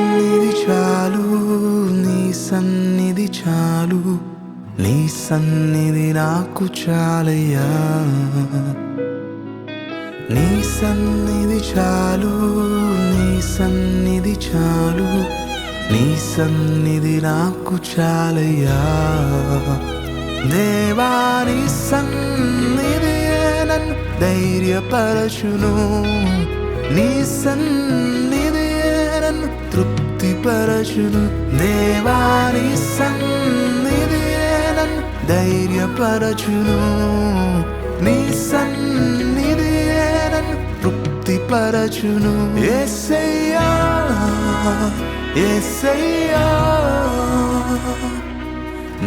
సన్నిధి చాలు, నీ సన్నిధి చాలు, నీ సన్నిధి నాకు చాలయ్యా. నీ సన్నిధి చాలు, నీ సన్నిధి చాలు, నీ సన్నిధి నాకు చాలయ్యా. దేవా నీ సన్నిధియే నన్ను ధైర్యపరచును, నీ సన్నిధియే నన్ను తృప్తిపరచును. దేవా నీ సన్నిధియే నన్ను ధైర్యపరచును, నీ సన్నిధియే నన్ను తృప్తిపరచును. యేసయ్యా యేసయ్యా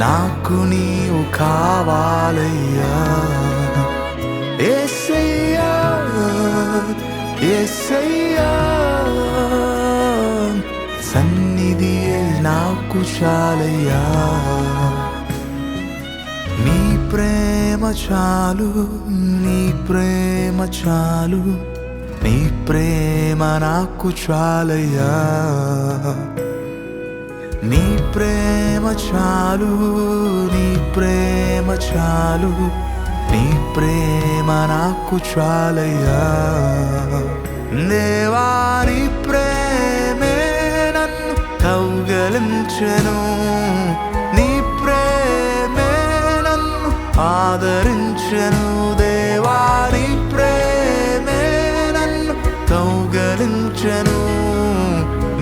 నాకు నీవు కావాలయ్యా. యేసయ్యా యేసయ్యా సన్నిధియే నాకు చాలయ్యా. నీ ప్రేమ చాలు, నీ ప్రేమ చాలు, నీ ప్రేమ నాకు చాలయ్యా. నీ ప్రేమ చాలు, నీ ప్రేమ చాలు, నీ ప్రేమ నాకు చాలయ్యా. దేవా నీ ప్రేమే నన్ను కౌగలించెను, నీ ప్రేమే నన్ను ఆదరించెను. దేవా నీ ప్రేమే నన్ను కౌగలించెను,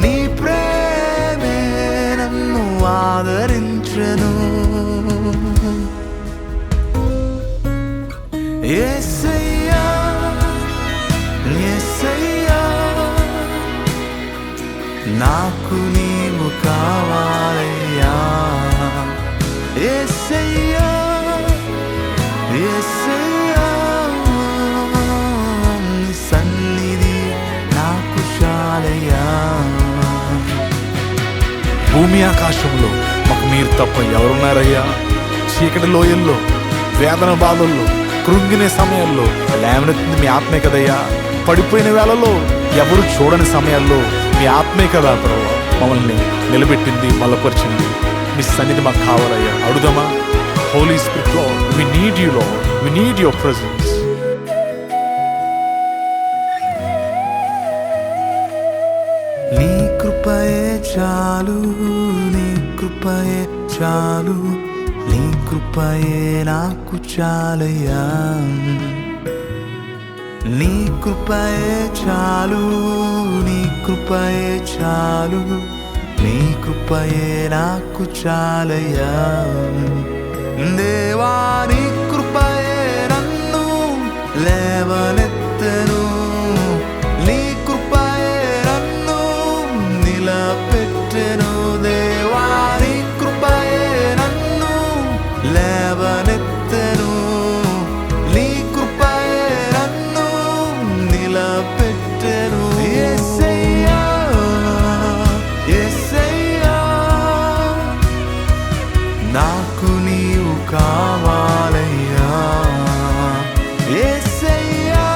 నీ ప్రేమే నన్ను ఆదరించెను. యేసయ్యా యేసయ్యా నాకు నీవు కావాలయ్యా. యేసయ్యా యేసయ్యా సన్నిధి నాకు చాలయ్యా. భూమి ఆకాశంలో మాకు మీరు తప్ప ఎవరున్నారయ్యా? చీకటి లోయల్లో, వేదన బాధల్లో, కృంగిన సమయాల్లో లేవనెత్తింది మీ ఆత్మే కదయ్యా. పడిపోయిన వేళలో, ఎవరు చూడని సమయాల్లో మీ ఆత్మే కదా ప్రభు మమ్మల్ని నిలబెట్టింది, బలపరిచింది. మీ సన్నిధి మాకు కావాలయ్యా. అడుగుదామా? Holy spirit lord, we need you lord, we need your presence. నీ కృపయే చాలు, నీ కృపయే చాలు, నీ కృపయే నాకు చాలయ్యా. నీ కృపయే చాలు, నీ కృపయే చాలు, నీ కృపయే నాకు చాలయ్యా. దేవా నీ కృపయే నన్ను లేవనెత్తెను, నీ కృపయే నన్ను నిలబెట్టెను. దేవా నీ కృపయే నన్ను లేవనెత్తెను, నీ కృపయే నన్ను నిలబెట్టెను. యేసయ్యా యేసయ్యా నాకు నీవు కావాలయ్యా. యేసయ్యా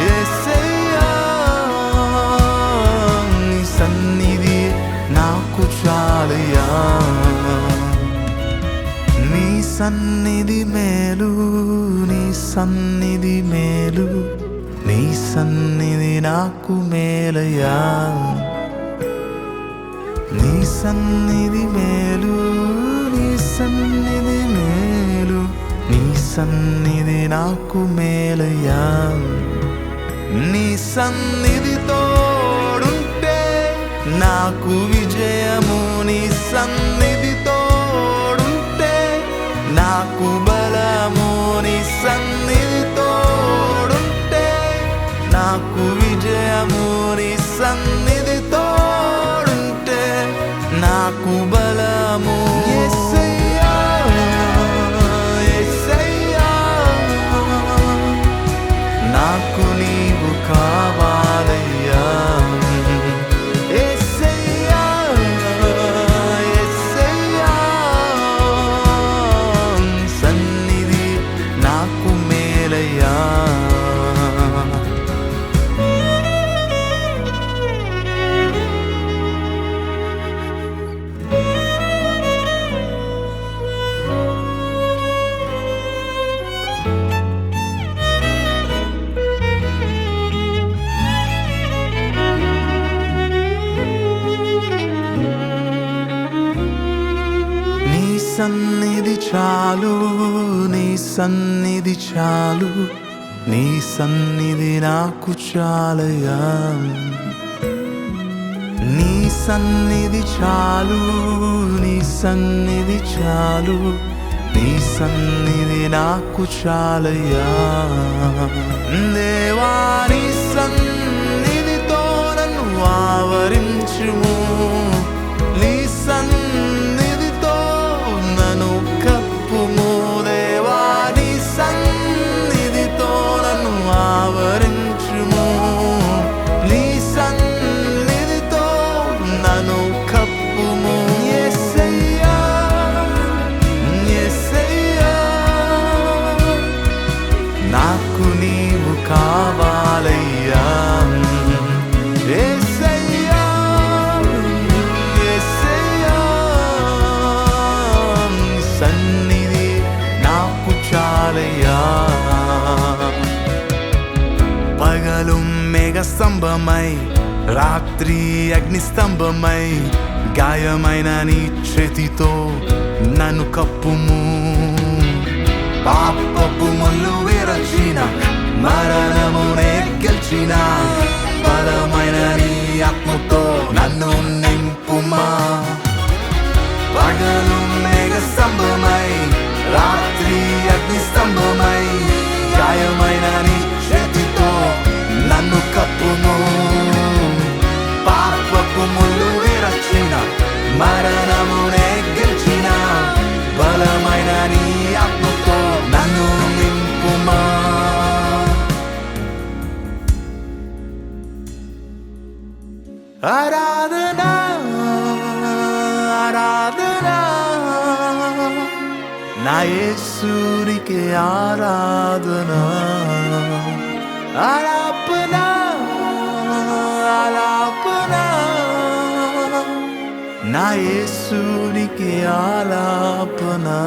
యేసయ్యా నీ సన్నిధి నాకు చాలయ్యా. నీ సన్నిధి మేలు, నీ సన్నిధి మేలు, నీ సన్నిధి నాకు మేలయ్యా. నీ సన్నిధి మేలు, నీ సన్నిధి మేలు, నీ సన్నిధి నాకు మేలయ్యా. నీ సన్నిధి తోడుంటే నాకు విజయము, నీ సన్నిధి తోడుంటే నాకు బలము, నీ సన్నిధి తోడుంటే నాకు విజయము, నీ సన్నిధి తోడుంటే నాకు బలము. యేసయ్యా యేసయ్యా నాకు నీవు కావాలయ్యా. యేసయ్యా యేసయ్యా సన్నిధి నాకు మేలయ్యా. సన్నిధి చాలు, నీ సన్నిధి చాలు, నీ సన్నిధి నాకు చాలయ్యా. నీ సన్నిధి చాలు, నీ సన్నిధి చాలు, నీ సన్నిధి నాకు చాలయ్యా. దేవా నీ సన్నిధితో నన్ను ఆవరించుము, నీ సన్నిధితో నన్ను కప్పుము. దేవా నీ సన్నిధితో నన్ను ఆవరించుము, నీ సన్నిధితో నన్ను కప్పుము. యేసయ్యా, యేసయ్యా, నాకు నీవు కావాలయ్యా. యేసయ్యా, యేసయ్యా, సన్నిధి నాకు చాలయ్యా. పగలు మేఘ స్తంభమై, రాత్రి అగ్నిస్తంభమై, గాయమైన నీ చేతితో నన్ను కప్పుము. పాపపు ముళ్ళు విరచిన, మరణమునే గెలిచిన, బలమైన నీ ఆత్మతో నన్ను నింపుమా. పగలు మేఘ స్తంభమై, రాత్రి అగ్నిస్తంభమై, గాయమైన నీ చేతితో నన్ను కప్పుము. పాపపు ముళ్ళు విరచిన, మరణమునే గెలిచిన, బలమైన నీ ఆత్మతో నన్ను నింపుమా. ఆరాధనా, ఆరాధనా, నా యేసునికే ఆరాధనా. ఆలాపనా, ఆలాపనా, నా యేసునికే ఆలాపనా.